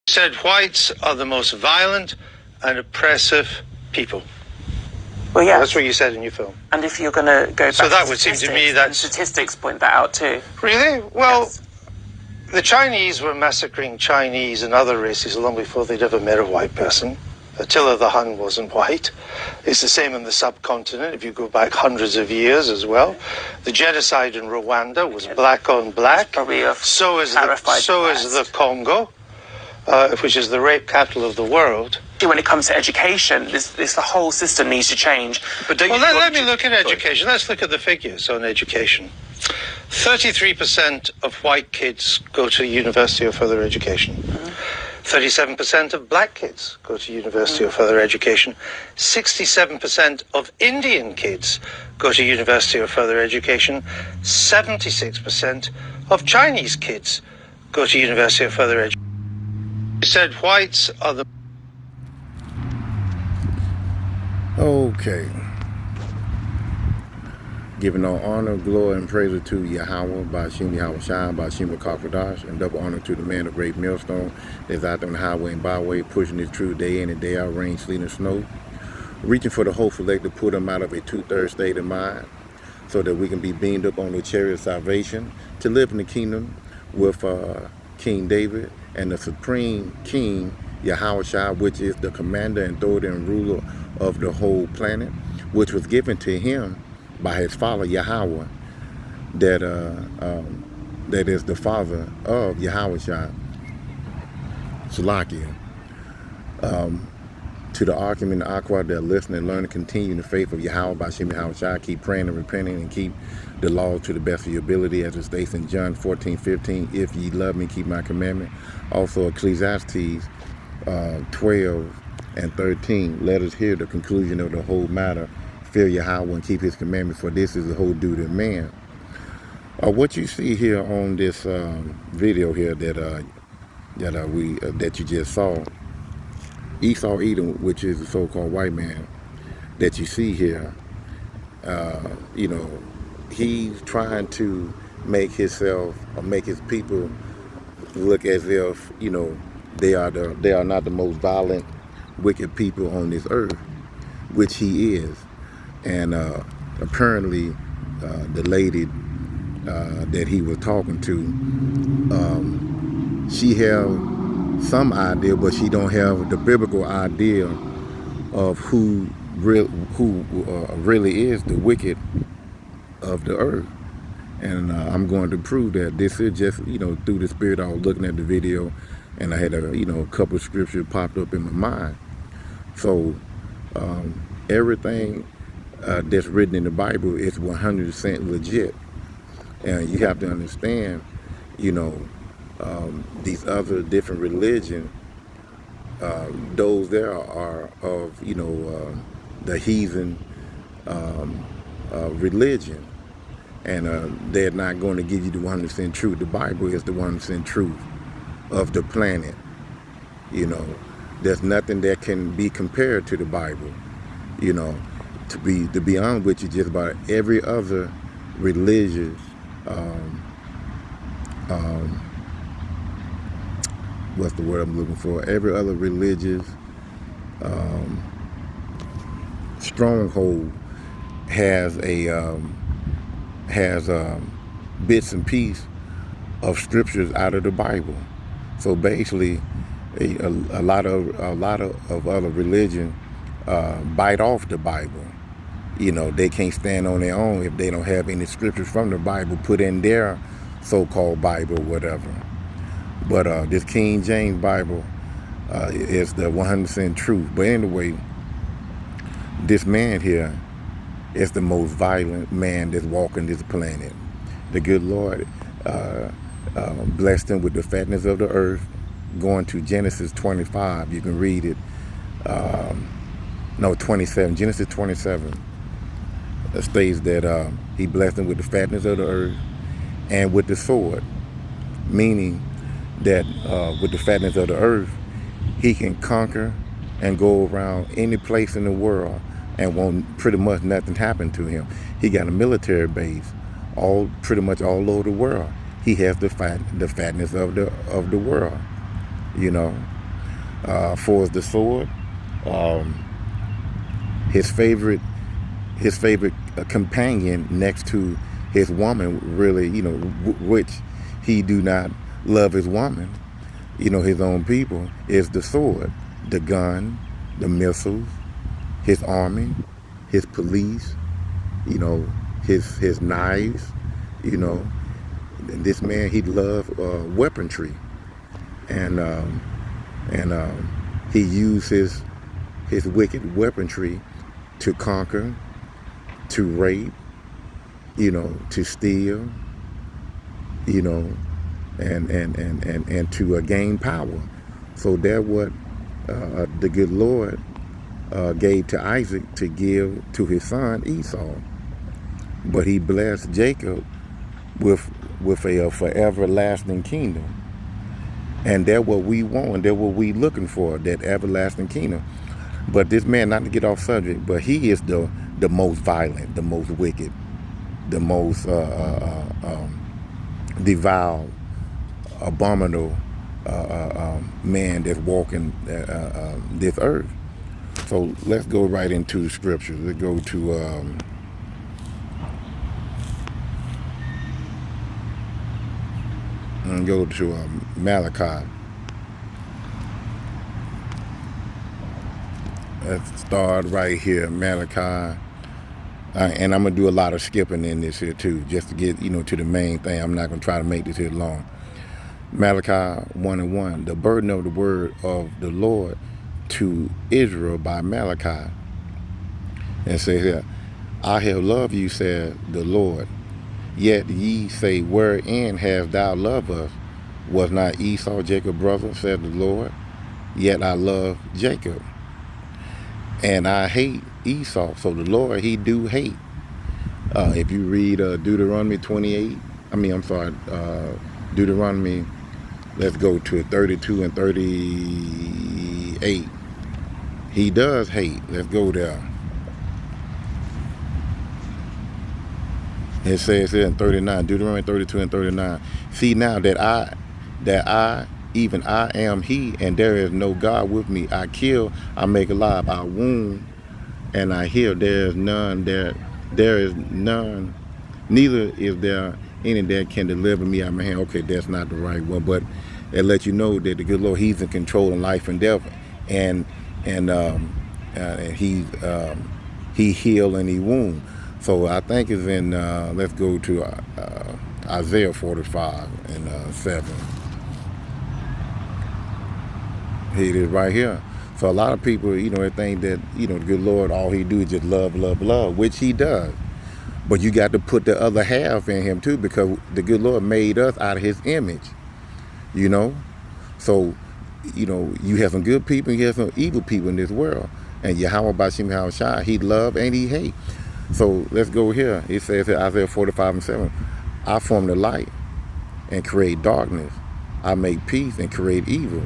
Said whites are the most violent and oppressive people. Well, yeah. That's what you said in your film. And if you're going to go back so that to would seem to me that statistics point that out too. Really? Well, yes. The Chinese were massacring Chinese and other races long before they'd ever met a white person. Attila the Hun wasn't white. It's the same in the subcontinent if you go back hundreds of years as well. The genocide in Rwanda was black on black. So is the Congo, which is the rape capital of the world. When it comes to education, the whole system needs to change. But let me look at education. Let's look at the figures on education. 33% of white kids go to university or further education. 37% of black kids go to university or further education. 67% of Indian kids go to university or further education. 76% of Chinese kids go to university or further education. You said whites are the... Okay. Giving all honor, glory, and praise to Yahweh, Bashim Yahweh Shai, Bashim Kakadash, and double honor to the man of great millstone that's out on the highway and byway, pushing his truth day in and day out, rain, sleet, and snow, reaching for the hopeful elect to put them out of a two-thirds state of mind, so that we can be beamed up on the chariot of salvation, to live in the kingdom with King David and the supreme King Yahweh Shai, which is the commander and authority and ruler of the whole planet, which was given to him by his father Yahweh, that is the father of Yahweh Shai, Salakia. To the argument, the Aqua, that listen and learn and continue in the faith of Yahweh, Bashim Yahweh Shai, keep praying and repenting and keep the law to the best of your ability, as it states in John 14:15, if ye love me, keep my commandment. Also Ecclesiastes 12 and 13, let us hear the conclusion of the whole matter. Fear Yahweh and keep his commandments, for this is the whole duty of man. What you see here on this video here that you just saw, Esau Edom, which is the so-called white man that you see here, he's trying to make himself or make his people look as if, they are not the most violent, wicked people on this earth, which he is. And apparently the lady that he was talking to, she have some idea, but she don't have the biblical idea of who really is the wicked of the earth. And I'm going to prove that. This is just, through the spirit. I was looking at the video and I had a couple of scriptures popped up in my mind. So everything that's written in the Bible is 100% legit. And you have to understand, these other different religions, those there are of, the heathen religion. And they're not going to give you the 100% truth. The Bible is the 100% truth of the planet. There's nothing that can be compared to the Bible. To be honest with you, just about every other religious what's the word I'm looking for? Every other religious stronghold has bits and pieces of scriptures out of the Bible. So basically, a lot of other religion bite off the Bible. They can't stand on their own if they don't have any scriptures from the Bible put in their so-called Bible, whatever. But this King James Bible is the 100% truth. But anyway, this man here is the most violent man that's walking this planet. The good Lord blessed him with the fatness of the earth. Going to Genesis 25, you can read it. 27, Genesis 27. States that he blessed him with the fatness of the earth and with the sword, meaning that with the fatness of the earth, he can conquer and go around any place in the world and won't pretty much nothing happen to him. He got a military base pretty much all over the world. He has the fatness of the world, for the sword. His favorite companion next to his woman, really, which he do not love his woman, his own people, is the sword, the gun, the missiles, his army, his police, his knives, This man, he loved weaponry, and he used his wicked weaponry to conquer, to rape, to steal, and to gain power. So that's what the good Lord gave to Isaac to give to his son Esau. But he blessed Jacob with a forever lasting kingdom. And that's what we want. That's what we looking for, that everlasting kingdom. But this man, not to get off subject, but he is the most violent, the most wicked, the most devout, abominable man that's walking this earth. So let's go right into the scriptures. Let's go to Malachi. Let's start right here, Malachi. And I'm going to do a lot of skipping in this here too, just to get, to the main thing. I'm not going to try to make this here long. Malachi 1:1, the burden of the word of the Lord to Israel by Malachi. And it says here, I have loved you, said the Lord. Yet ye say, wherein hast thou loved us? Was not Esau Jacob's brother, said the Lord? Yet I love Jacob, and I hate Esau. So the Lord, he do hate. If you read Deuteronomy 28, Deuteronomy, let's go to 32 and 38. He does hate. Let's go there. It says here in 39, Deuteronomy 32 and 39, see now that I, even I am he, and there is no God with me. I kill, I make alive, I wound, and I heal. There is none, there is none, neither is there any that can deliver me out of my hand. Okay, that's not the right one, but it lets you know that the good Lord, he's in control of life and death, and he heal and he wound. So I think it's in, let's go to Isaiah 45 and 7. Here it is right here. So a lot of people, they think that, the good Lord, all he do is just love, love, love, which he does. But you got to put the other half in him too, because the good Lord made us out of his image, So, you have some good people and you have some evil people in this world. And Yahweh Bashim Yahushua, he love and he hate. So let's go here. It says in Isaiah 45 and 7, I form the light and create darkness. I make peace and create evil.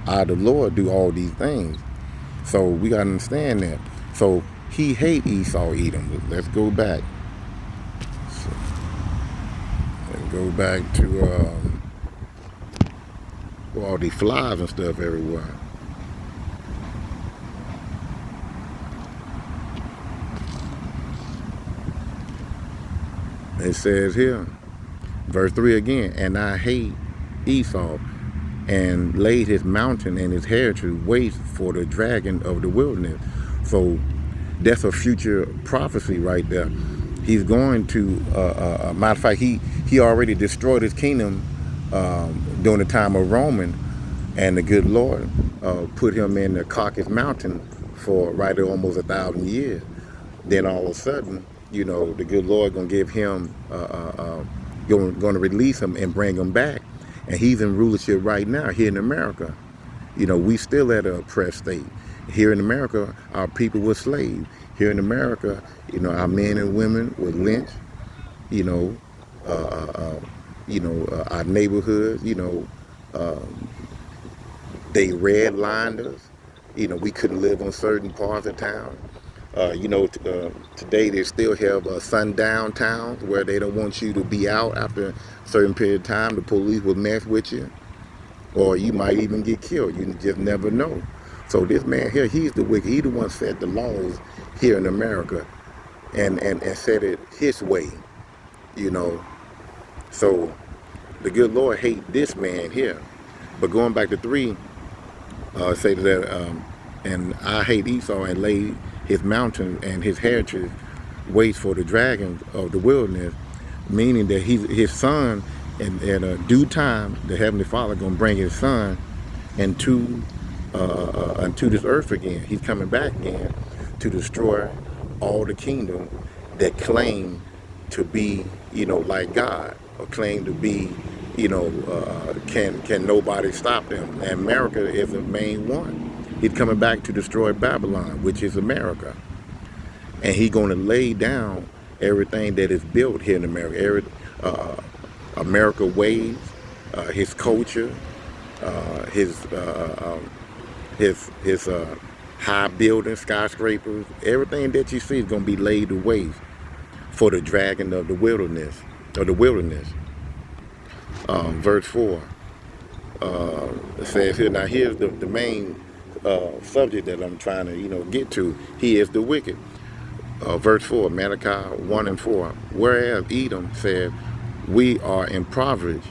I, the Lord, do all these things. So we got to understand that. So he hate Esau, Edom. Let's go back. Let's go back to all these flies and stuff everywhere. It says here, verse 3 again, and I hate Esau, and laid his mountain and his heritage waste for the dragon of the wilderness. So that's a future prophecy right there. He's going to, matter of fact, he already destroyed his kingdom during the time of Roman, and the good Lord put him in the Caucasus Mountain for right at almost 1,000 years. Then all of a sudden, the good Lord gonna give him, going to release him and bring him back. And he's in rulership right now here in America. We still at an oppressed state. Here in America, our people were slaves. Here in America, our men and women were lynched. Our neighborhoods, they redlined us. We couldn't live on certain parts of town. Today they still have sundown towns where they don't want you to be out after a certain period of time. The police will mess with you. or you might even get killed. You just never know. So this man here, he's the wicked. He the one set the laws here in America, and set it his way, you know. So the good Lord hate this man here. But going back to 3, say that, and I hate Esau and laid his mountain and his heritage waits for the dragons of the wilderness, meaning that his son, in a due time, the Heavenly Father gonna bring his son into this earth again. He's coming back again to destroy all the kingdom that claim to be, like God, or claim to be, can nobody stop them. And America is the main one. He's coming back to destroy Babylon, which is America. And he's going to lay down everything that is built here in America. America ways, his culture, his high buildings, skyscrapers, everything that you see is going to be laid to waste for the dragon of the wilderness. Verse 4 it says here. Now here's the main subject that I'm trying to get to. He is the wicked. Verse 4, Malachi 1 and 4. Whereas Edom said, we are impoverished,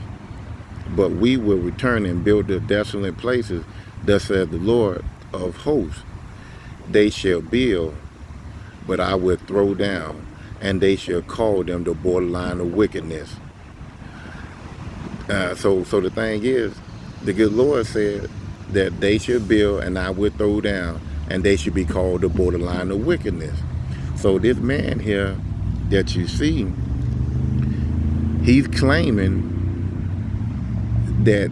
but we will return and build the desolate places. Thus said the Lord of hosts, they shall build, but I will throw down, and they shall call them the borderline of wickedness. So the thing is, the good Lord said that they should build and I will throw down, and they should be called the borderline of wickedness. So this man here that you see, he's claiming that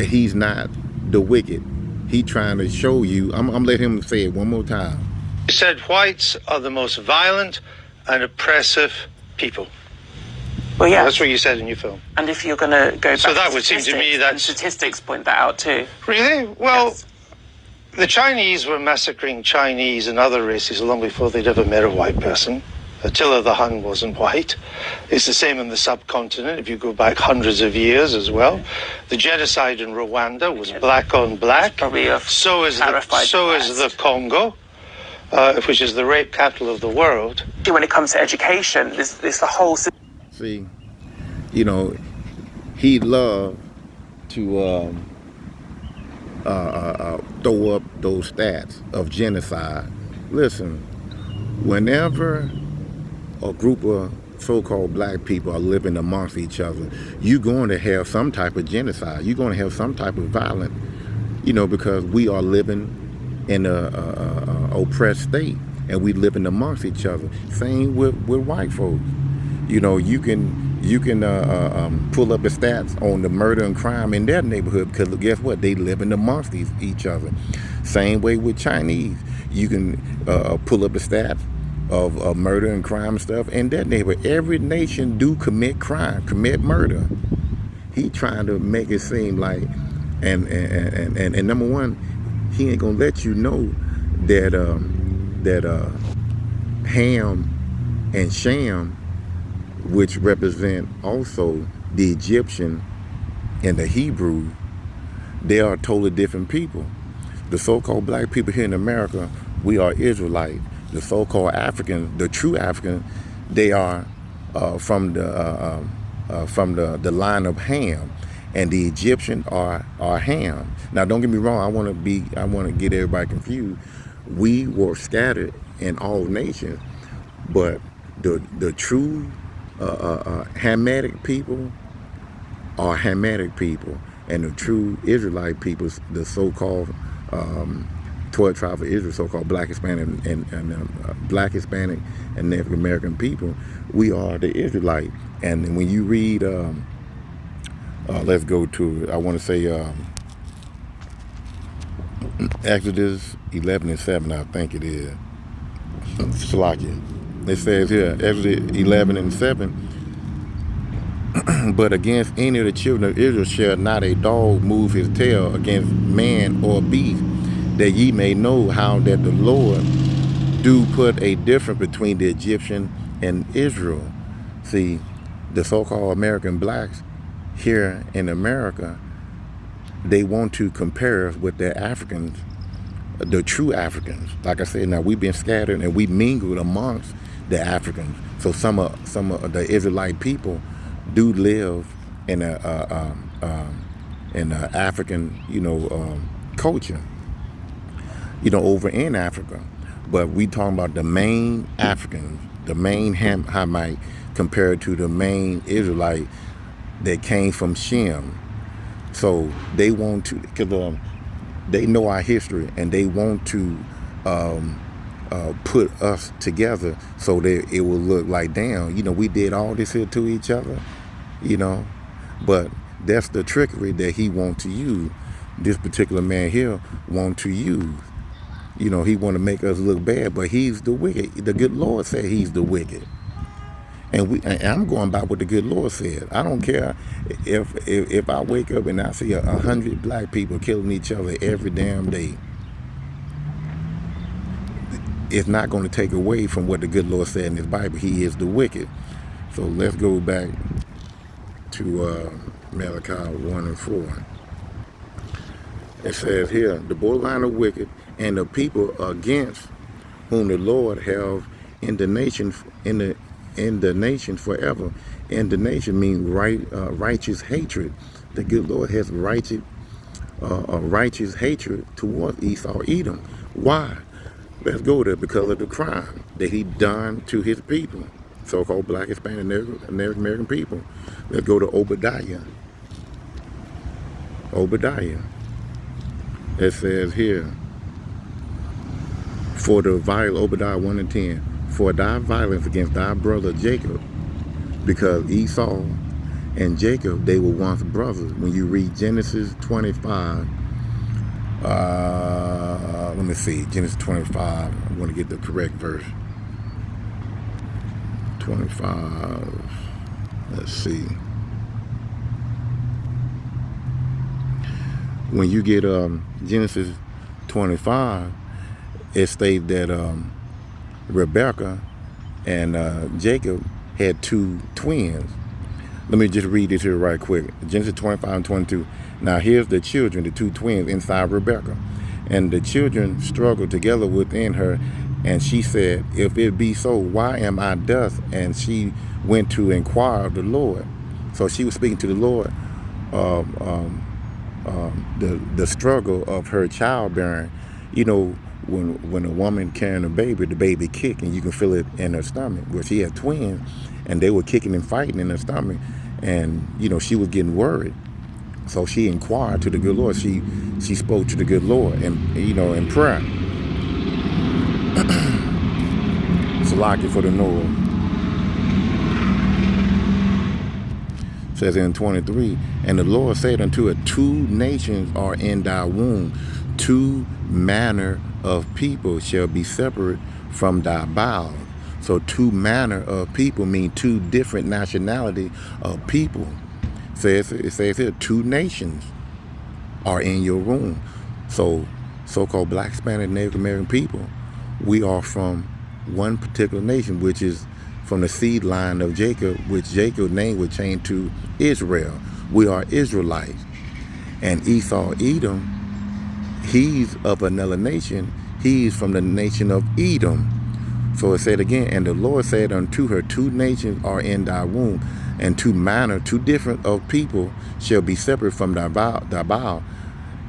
he's not the wicked. He trying to show you. I'm letting him say it one more time. He said whites are the most violent and oppressive people. Well, yeah. That's what you said in your film. And if you're going to go back So that to would seem to me statistics, that and statistics point that out too. Really? Well, Yes. the Chinese were massacring Chinese and other races long before they'd ever met a white person. Attila the Hun wasn't white. It's the same in the subcontinent if you go back hundreds of years as well. The genocide in Rwanda was black on black. Probably a So is clarified the Congo, which is the rape capital of the world. When it comes to education, there's the whole system. See, he loved to throw up those stats of genocide. Listen, whenever a group of so-called black people are living amongst each other, you're going to have some type of genocide. You're going to have some type of violence, because we are living in a oppressed state, and we living amongst each other. Same with white folks. You can pull up the stats on the murder and crime in their neighborhood, because guess what? They living amongst each other. Same way with Chinese. You can pull up the stats of murder and crime and stuff in that neighborhood. Every nation do commit crime, commit murder. He trying to make it seem like, and number one, he ain't gonna let you know that Ham and Shem, which represent also the Egyptian and the Hebrew, they are totally different people. The so-called black people here in America, we are Israelites. The so-called African, the true African, they are from the line of Ham, and the Egyptian are Ham. Now, don't get me wrong. I want to get everybody confused. We were scattered in all nations, but the true Hamitic people are Hamitic people, and the true Israelite people, the so-called 12 tribes of Israel, so-called Black, Hispanic, and Black, Hispanic, and Native American people, we are the Israelite. And when you read, let's go to, I want to say Exodus 11 and 7, I think it is. Salakia. It says here, Exodus 11 and 7, but against any of the children of Israel shall not a dog move his tail against man or beast, that ye may know how that the Lord do put a difference between the Egyptian and Israel. See, the so-called American blacks here in America, they want to compare us with their Africans, the true Africans. Like I said, now we've been scattered and we mingled amongst the Africans. So some of the Israelite people do live in a African, culture, over in Africa. But we talking about the main Africans, the main Hamite, compared to the main Israelite that came from Shem. So they want to, because they know our history, and they want to put us together so that it will look like, damn, we did all this here to each other, But that's the trickery that he wants to use. This particular man here want to use. He want to make us look bad, but he's the wicked. The good Lord said he's the wicked. And I'm going by what the good Lord said. I don't care if I wake up and I see 100 black people killing each other every damn day. It's not going to take away from what the good Lord said in his Bible. He is the wicked. So let's go back to Malachi 1 and 4. It says here, the borderline of wicked and the people against whom the Lord have in the nation forever. And the nation means righteous hatred. The good Lord has righteous hatred towards Esau, Edom. Why? Let's go there. Because of the crime that he done to his people, so-called Black, Hispanic, Native American people. Let's go to Obadiah. It says here, for the violence, Obadiah 1 and 10, for thy violence against thy brother Jacob, because Esau and Jacob, they were once brothers. When you read Genesis 25, let me see, Genesis 25, I want to get the correct verse. 25, let's see. When you get Genesis 25, it states that Rebekah and Jacob had two twins. Let me just read this here right quick. Genesis 25 and 22. Now here's the children, the two twins inside Rebekah. And the children struggled together within her. And she said, if it be so, why am I thus? And she went to inquire of the Lord. So she was speaking to the Lord the struggle of her childbearing. When a woman carrying a baby, the baby kick, and you can feel it in her stomach. Well, she had twins, and they were kicking and fighting in her stomach, and she was getting worried. So she inquired to the good Lord. She spoke to the good Lord, and in prayer. Salaki for the Noah. Says in 23, and the Lord said unto her, 2 nations are in thy womb, 2 manner of people shall be separate from thy bowels. So 2 manner of people mean 2 different nationality of people. It says here, 2 nations are in your womb. So so-called Black, Hispanic, Native American people, we are from one particular nation, which is from the seed line of Jacob, which Jacob's name would change to Israel. We are Israelites. And Esau, Edom, he's of another nation. He's from the nation of Edom. So it said again, and the Lord said unto her, 2 nations are in thy womb, and 2 different of people shall be separate from thy bow.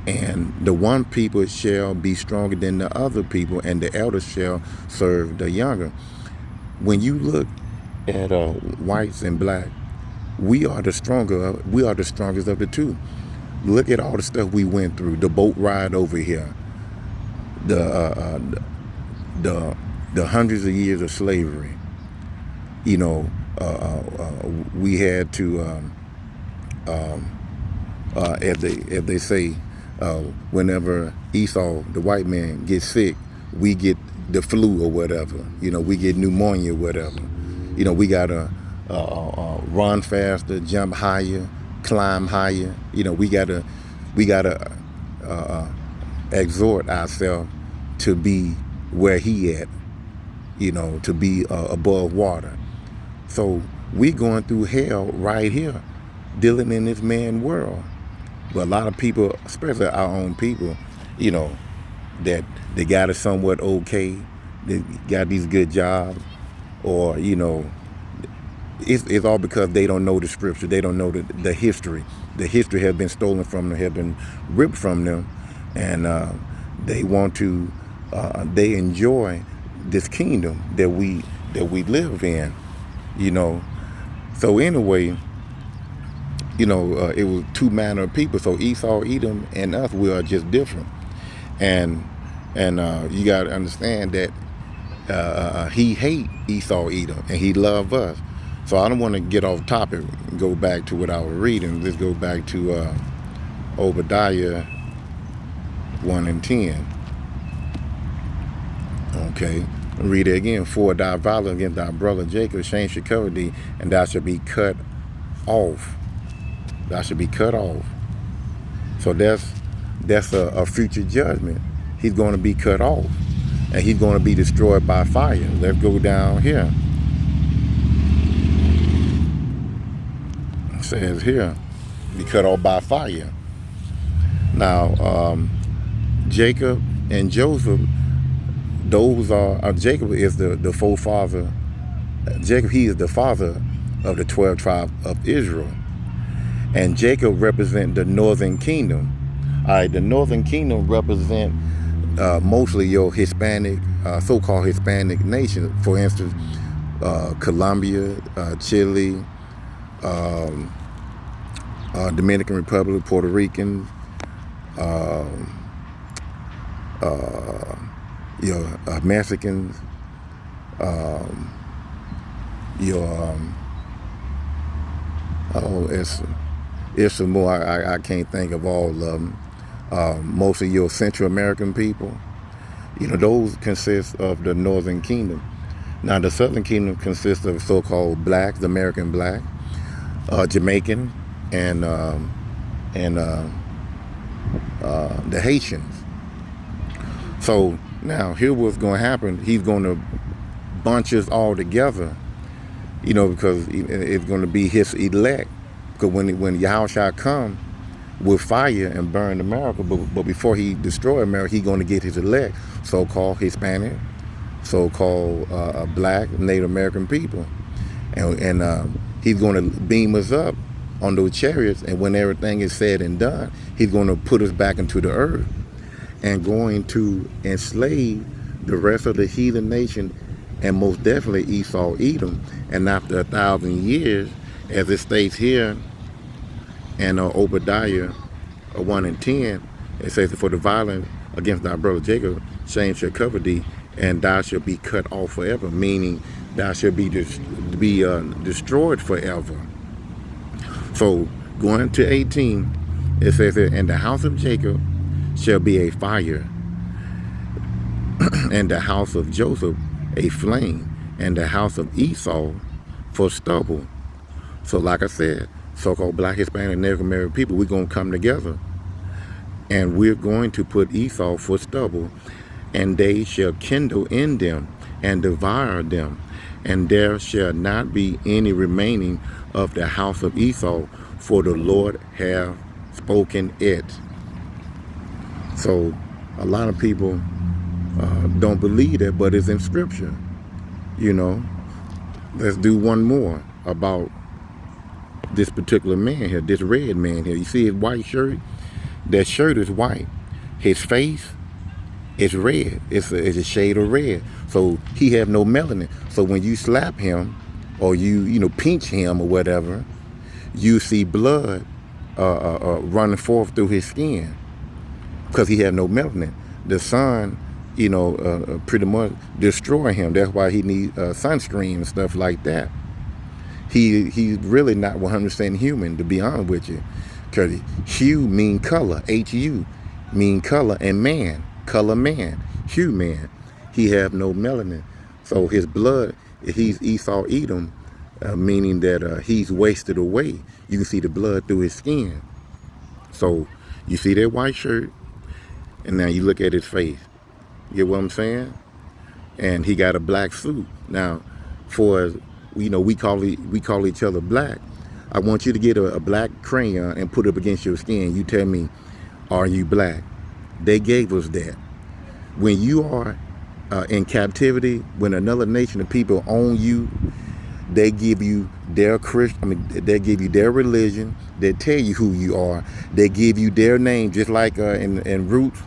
And the one people shall be stronger than the other people, and the elders shall serve the younger. When you look at whites and black, we are the strongest of the 2. Look at all the stuff we went through. The boat ride over here, the hundreds of years of slavery. We had to, if they say, whenever Esau, the white man, gets sick, we get the flu or whatever. We get pneumonia or whatever. We gotta run faster, jump higher, climb higher. We gotta exhort ourselves to be where he at. To be above water. So we going through hell right here, dealing in this man world. But a lot of people, especially our own people, you know, that they got it somewhat okay, they got these good jobs, or, you know, it's all because they don't know the scripture. They don't know the history. The history has been stolen from them, have been ripped from them, and they want to. They enjoy this kingdom that we live in, you know. So anyway, you know, it was two manner of people. So Esau, Edom, and us, we are just different, and you got to understand that he hate Esau, Edom, and he love us. So I don't want to get off topic and go back to what I was reading. Let's go back to Obadiah 1 and 10. Okay, read it again. For thy violence against thy brother Jacob, shame shall cover thee, and thou shalt be cut off. Thou shalt be cut off. So that's a future judgment. He's going to be cut off, and he's going to be destroyed by fire. Let's go down here. It says here, be cut off by fire. Now, Jacob and Joseph, those are, Jacob is the forefather. Jacob, he is the father of the 12 tribes of Israel. And Jacob represents the northern kingdom. All right, the northern kingdom represent mostly your Hispanic, so-called Hispanic nation. For instance, Colombia, Chile, Dominican Republic, Puerto Ricans, your Mexicans, your it's some more. I can't think of all of them. Most of your Central American people, you know, those consist of the Northern Kingdom. Now the Southern Kingdom consists of so-called blacks, the American black, Jamaican, and the Haitians. So now here what's going to happen. He's going to bunch us all together, you know, because it's going to be his elect. Because when Yahushua come with fire and burn America, but before he destroy America, he's going to get his elect, so-called Hispanic, so-called black, Native American people, and he's going to beam us up on those chariots, and when everything is said and done, he's going to put us back into the earth and going to enslave the rest of the heathen nation, and most definitely Esau, Edom. And after 1,000 years, as it states here in Obadiah 1 and 10, it says, for the violence against thy brother Jacob, shame shall cover thee, and thou shalt be cut off forever, meaning thou shalt be destroyed forever. So going to 18, it says that, and the house of Jacob shall be a fire, and the house of Joseph a flame, and the house of Esau for stubble. So like I said, so-called black, Hispanic, Native American people, we're going to come together, and we're going to put Esau for stubble, and they shall kindle in them and devour them, and there shall not be any remaining of the house of Esau, for the Lord hath spoken it. So a lot of people don't believe that, but it's in scripture, you know. Let's do one more about this particular man here, this red man here. You see his white shirt? That shirt is white. His face is red. It's a shade of red. So he have no melanin. So when you slap him or you pinch him or whatever, you see blood running forth through his skin because he have no melanin. The sun, pretty much destroy him. That's why he needs sunscreen and stuff like that. He's really not 100% human, to be honest with you, because hue mean color, H-U mean color, and man, color man, hue man. He have no melanin. So his blood, he's Esau Edom, meaning that he's wasted away. You can see the blood through his skin. So you see that white shirt, and now you look at his face. You get what I'm saying? And he got a black suit. Now, we call each other black. I want you to get a black crayon and put it up against your skin. You tell me, are you black? They gave us that. When you are in captivity, when another nation of people own you, they give you their they give you their religion. They tell you who you are. They give you their name, just like in Roots,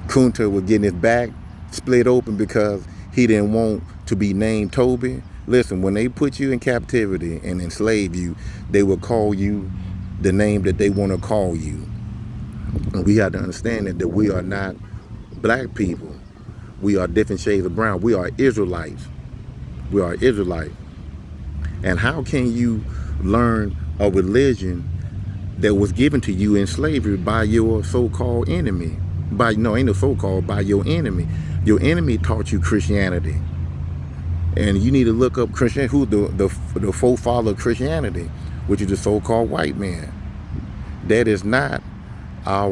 Kunta was getting his back split open because he didn't want to be named Toby. Listen, when they put you in captivity and enslave you, they will call you the name that they want to call you. And we have to understand that we are not black people. We are different shades of brown. We are Israelites. We are Israelites. And how can you learn a religion that was given to you in slavery by your so-called enemy? Ain't no so-called, by your enemy. Your enemy taught you Christianity. And you need to look up Christianity, who the forefather of Christianity, which is the so-called white man. That is not our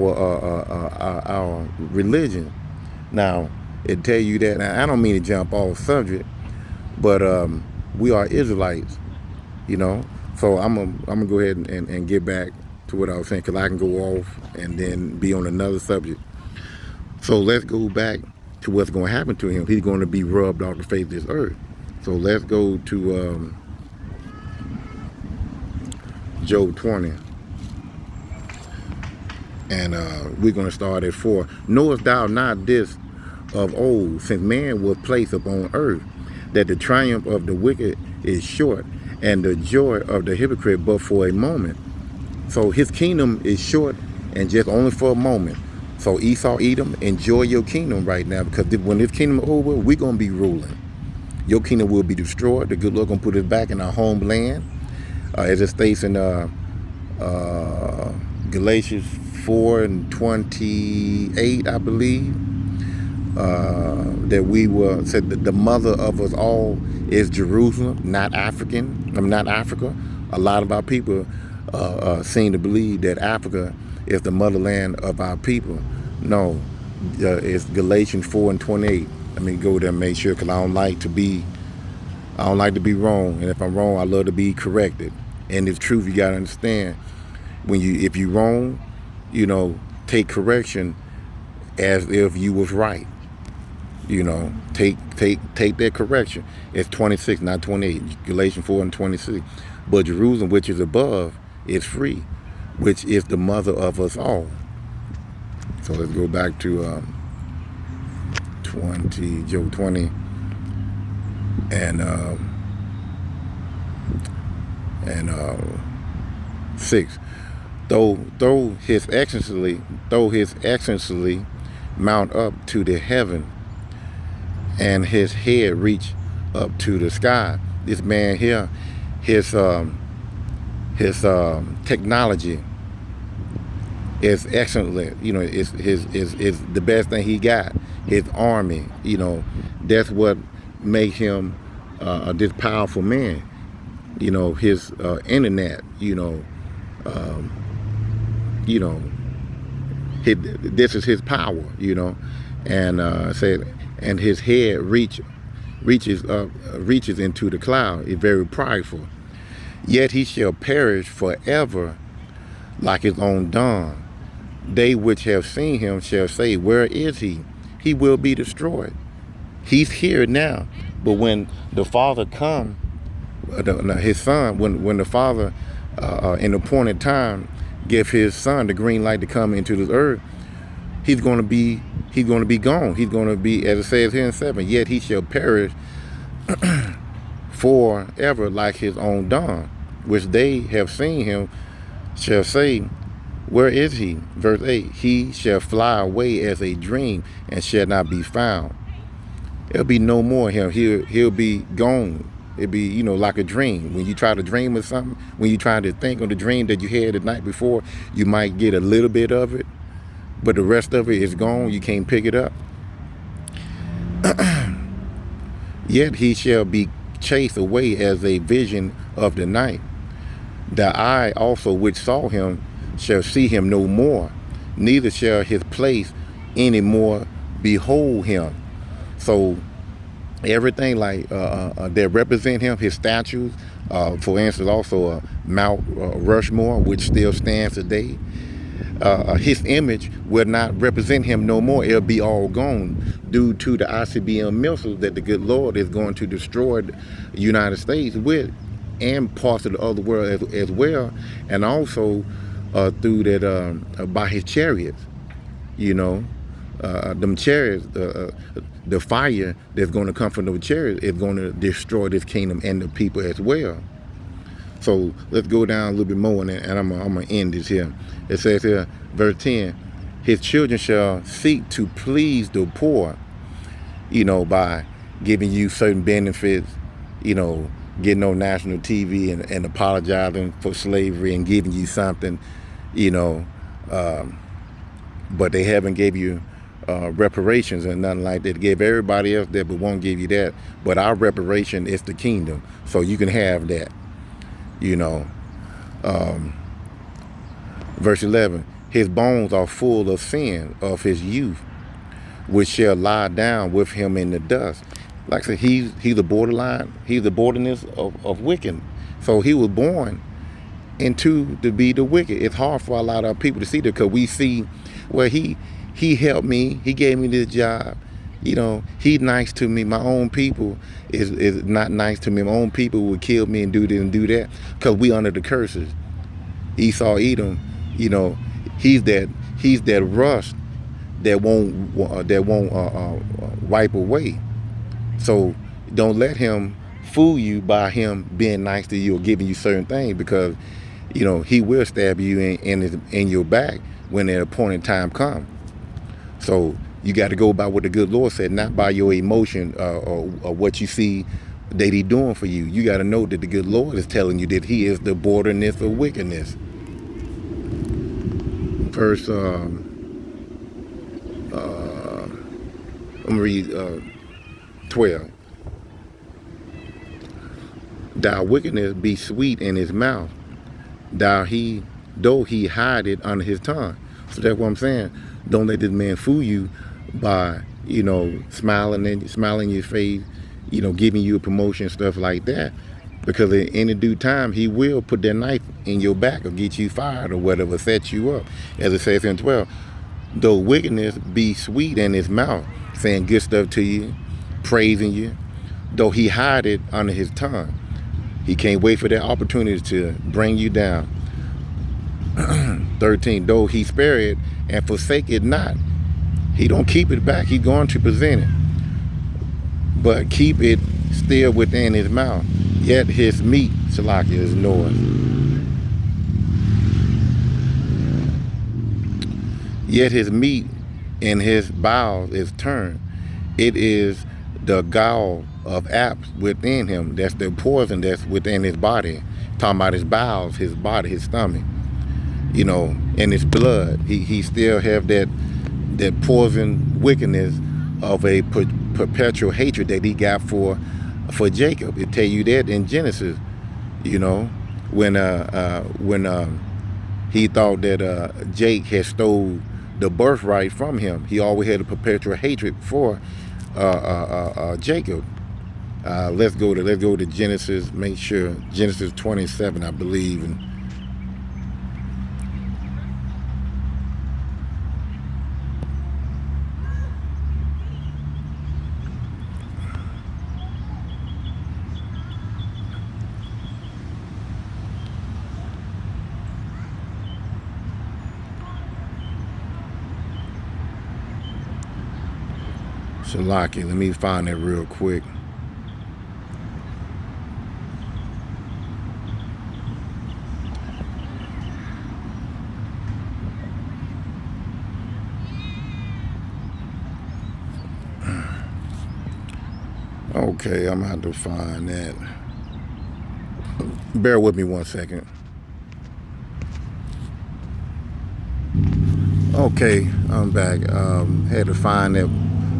religion. Now, it tell you that, and I don't mean to jump off subject, but we are Israelites, you know. So I'm gonna go ahead and get back to what I was saying, because I can go off and then be on another subject. So let's go back to what's going to happen to him. He's going to be rubbed off the face of this earth. So let's go to Job 20. And we're going to start at 4. Knowest thou not this of old, since man was placed upon earth, that the triumph of the wicked is short, and the joy of the hypocrite but for a moment. So his kingdom is short and just only for a moment. So Esau, Edom, enjoy your kingdom right now, because when this kingdom is over, we're going to be ruling. Your kingdom will be destroyed. The good Lord going to put us back in our homeland. As it states in Galatians 4:28, I believe, that we were said that the mother of us all is Jerusalem, not Africa. A lot of our people seem to believe that Africa is the motherland of our people. No, it's Galatians 4:28. Let me go there and make sure, because I don't like to be wrong, and if I'm wrong, I love to be corrected. And it's truth. You gotta understand, if you wrong, take correction as if you was right. Take that correction. It's 26, not 28. Galatians 4:26. But Jerusalem, which is above, is free, which is the mother of us all. So let's go back to 20, Job 20, and 6. Though his excellency mount up to the heaven, and his head reach up to the sky. This man here, his technology is excellent. It's the best thing he got. His army, that's what makes him this powerful man. His internet, this is his power, and said, and his head reaches into the cloud. It's very prideful. Yet he shall perish forever like his own dawn. They which have seen him shall say, where is he? He will be destroyed. He's here now. But when the Father come, his Son, when the Father in appointed time give his Son the green light to come into this earth, he's going to be gone. He's going to be, as it says here in 7, yet he shall perish forever like his own dawn, which they have seen him shall say, where is he? Verse 8, he shall fly away as a dream and shall not be found. There'll be no more of him. He'll be gone. It'll be, like a dream. When you try to dream of something, when you try to think of the dream that you had the night before, you might get a little bit of it, but the rest of it is gone. You can't pick it up. Yet he shall be chased away as a vision of the night. The eye also which saw him shall see him no more, neither shall his place any more behold him. So everything like that represent him, his statues. For instance, also Mount Rushmore, which still stands today. His image will not represent him no more. It'll be all gone due to the ICBM missiles that the good Lord is going to destroy the United States with, and parts of the other world as well, and also through that by his chariots. You know, them chariots, the fire that's going to come from those chariots is going to destroy this kingdom and the people as well. So let's go down a little bit more, and I'm going to end this here. It says here, verse 10, his children shall seek to please the poor, you know, by giving you certain benefits, you know, getting on national TV and apologizing for slavery and giving you something, you know, but they haven't gave you reparations and nothing like that. They gave everybody else that, but won't give you that. But our reparation is the kingdom, so you can have that. You know, verse 11, his bones are full of sin of his youth, which shall lie down with him in the dust. Like I said, he's a borderline, he's the borderness of wicked. So he was born into to be the wicked. It's hard for a lot of people to see that, because we see, well, he helped me, he gave me this job, you know, he's nice to me. My own people is not nice to me. My own people would kill me and do this and do that, because we under the curses. Esau, Edom, you know, he's that rust that won't wipe away. So don't let him fool you by him being nice to you or giving you certain things, because you know he will stab you in your back when the appointed time comes. So you got to go by what the good Lord said, not by your emotion or what you see that He's doing for you. You got to know that the good Lord is telling you that He is the borderness of wickedness. Verse, I'm gonna read 12. Thy wickedness be sweet in his mouth, though he hide it under his tongue. So that's what I'm saying. Don't let this man fool you by, you know, smiling in your face, you know, giving you a promotion, stuff like that. Because in a due time, he will put that knife in your back or get you fired or whatever, set you up. As it says in 12, though wickedness be sweet in his mouth, saying good stuff to you, praising you, though he hide it under his tongue. He can't wait for that opportunity to bring you down. 13, though he spare it and forsake it not. He don't keep it back. He's going to present it. But keep it still within his mouth. Yet his meat, Salakia, is noise. Yet his meat in his bowels is turned. It is the gall of apes within him. That's the poison that's within his body. Talking about his bowels, his body, his stomach. You know, and his blood. He still have that poison wickedness of a perpetual hatred that he got for Jacob. It tell you that in Genesis. You know, when he thought that Jake had stole the birthright from him, he always had a perpetual hatred for Jacob. Let's go to Genesis. Make sure Genesis 27, I believe. And Shalaki, let me find that real quick. Okay, I'm gonna have to find that. Bear with me 1 second. Okay, I'm back. Had to find that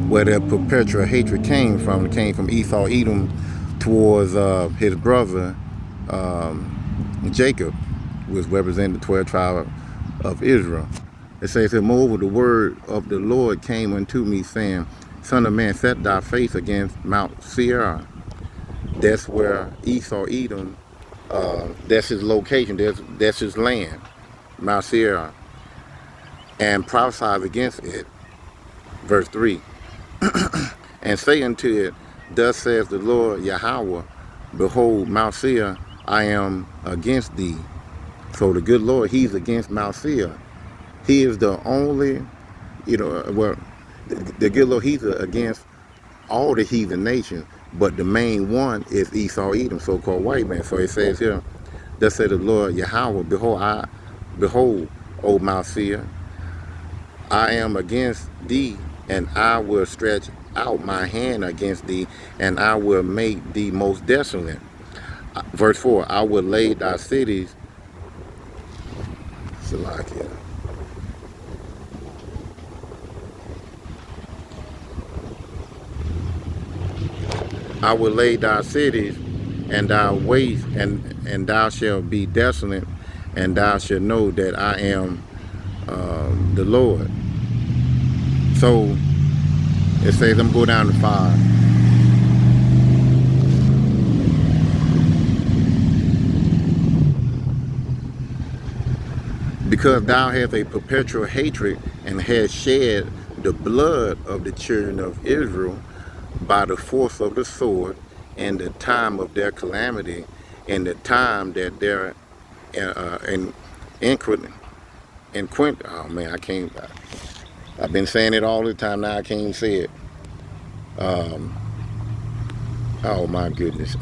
where that perpetual hatred came from. It came from Esau, Edom, towards his brother Jacob, who was representing the 12 tribes of Israel. It says that, moreover, the word of the Lord came unto me, saying, Son of man, set thy face against Mount Seir. That's where Esau, Edom, that's his location, that's his land, Mount Seir, and prophesy against it. Verse 3. And say unto it, thus says the Lord Yahweh, behold, Mount Seir, I am against thee. So the good Lord, he's against Mount Seir. He is the only, the good Lord, he's against all the heathen nations, but the main one is Esau, Edom, so-called white man. So it says here, thus said the Lord Yahweh, behold, O Mount Seir, I am against thee, and I will stretch out my hand against thee, and I will make thee most desolate. Verse 4, I will lay thy cities, Salakia. I will lay thy cities and thy waste, and thou shalt be desolate, and thou shalt know that I am the Lord. So it says, I'm going down to 5. Because thou hast a perpetual hatred and hast shed the blood of the children of Israel by the force of the sword in the time of their calamity, in the time that their oh man, I can't, I've been saying it all the time, now I can't even say it. Oh my goodness.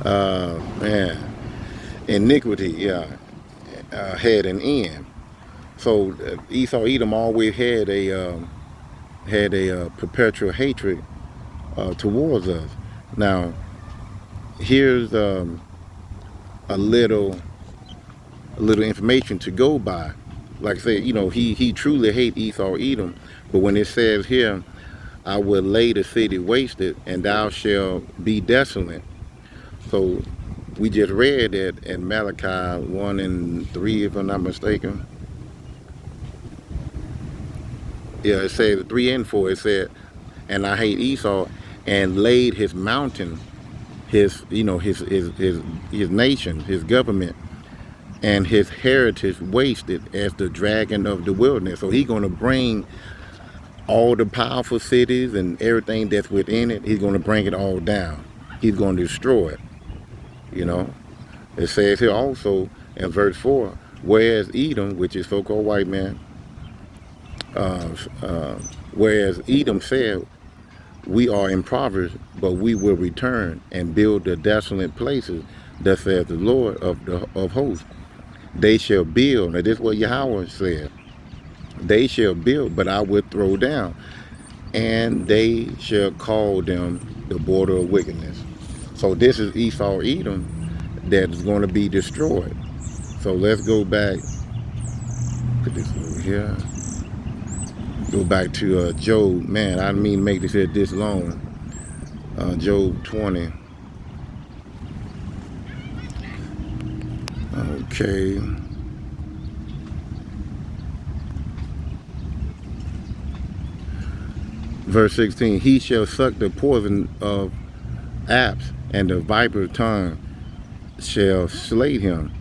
Man, iniquity, yeah, had an end. So Esau, Edom always had a perpetual hatred towards us. Now, here's a little information to go by. Like I say, he truly hate Esau, Edom, but when it says here, I will lay the city wasted, and thou shalt be desolate. So we just read that in Malachi 1 and 3, if I'm not mistaken. Yeah, it says 3 and 4. It said, and I hate Esau, and laid his mountain, his nation, his government, and his heritage wasted as the dragon of the wilderness. So he's going to bring all the powerful cities and everything that's within it, he's going to bring it all down. He's going to destroy it. It says here also in verse 4, whereas Edom, which is so-called white man, whereas Edom said, we are impoverished, but we will return and build the desolate places, thus says the Lord of hosts. They shall build. Now this is what Yahweh said. They shall build, but I will throw down, and they shall call them the border of wickedness. So this is Esau, Edom, that is going to be destroyed. So let's go back. Put this over here. Go back to Job. Man, I didn't mean to make this here this long. Job 20. Okay. Verse 16, he shall suck the poison of apes, and the viper's tongue shall slay him.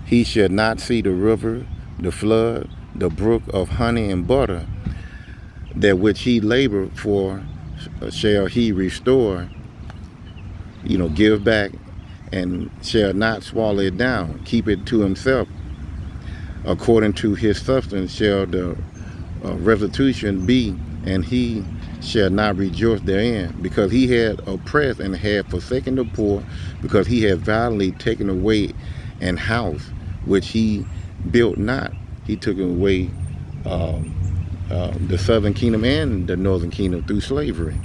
He shall not see the river, the flood, the brook of honey and butter, that which he labored for shall he restore, give back, and shall not swallow it down, keep it to himself. According to his substance shall the restitution be, and he shall not rejoice therein, because he had oppressed and had forsaken the poor, because he had violently taken away an house which he built not. He took away the southern kingdom and the northern kingdom through slavery.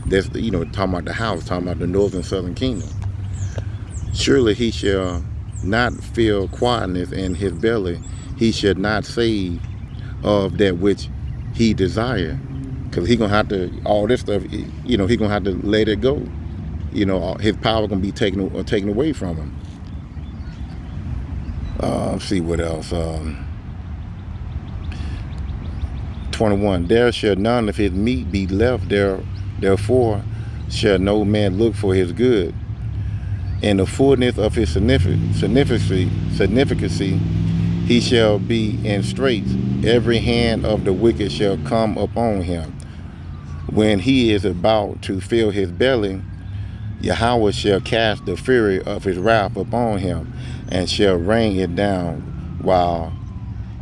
That's talking about the house, talking about the northern southern kingdom. Surely he shall not feel quietness in his belly. He shall not save of that which he desire, because he's gonna have to, all this stuff, he's gonna have to let it go. His power gonna be taken away from him. Let's see what else. 21. There shall none of his meat be left there, therefore shall no man look for his good. In the fullness of his significancy, he shall be in straits. Every hand of the wicked shall come upon him. When he is about to fill his belly, Yahweh shall cast the fury of his wrath upon him, and shall rain it down while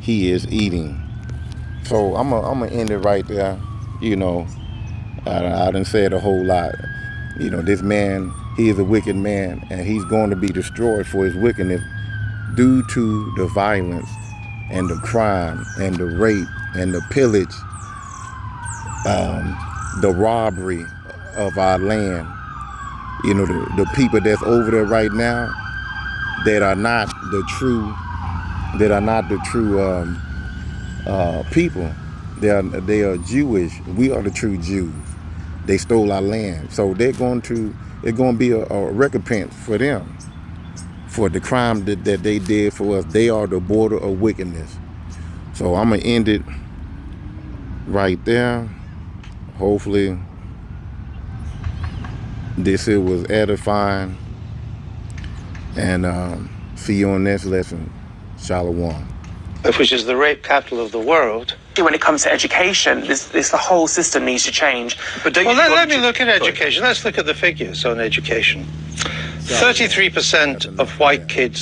he is eating. So I'm gonna end it right there. You know, I done said a whole lot. You know, this man, he is a wicked man, and he's going to be destroyed for his wickedness due to the violence and the crime and the rape and the pillage, the robbery of our land. You know, the people that's over there right now that are not the true people. They are Jewish. We are the true Jews. They stole our land, so it's going to be a recompense for them for the crime that they did for us. They are the border of wickedness. So I'm gonna end it right there. Hopefully this here was edifying, and see you on the next lesson. Shalom. Which is the rape capital of the world. When it comes to education, the whole system needs to change. But let me look at education. Let's look at the figures on education. 33% of white kids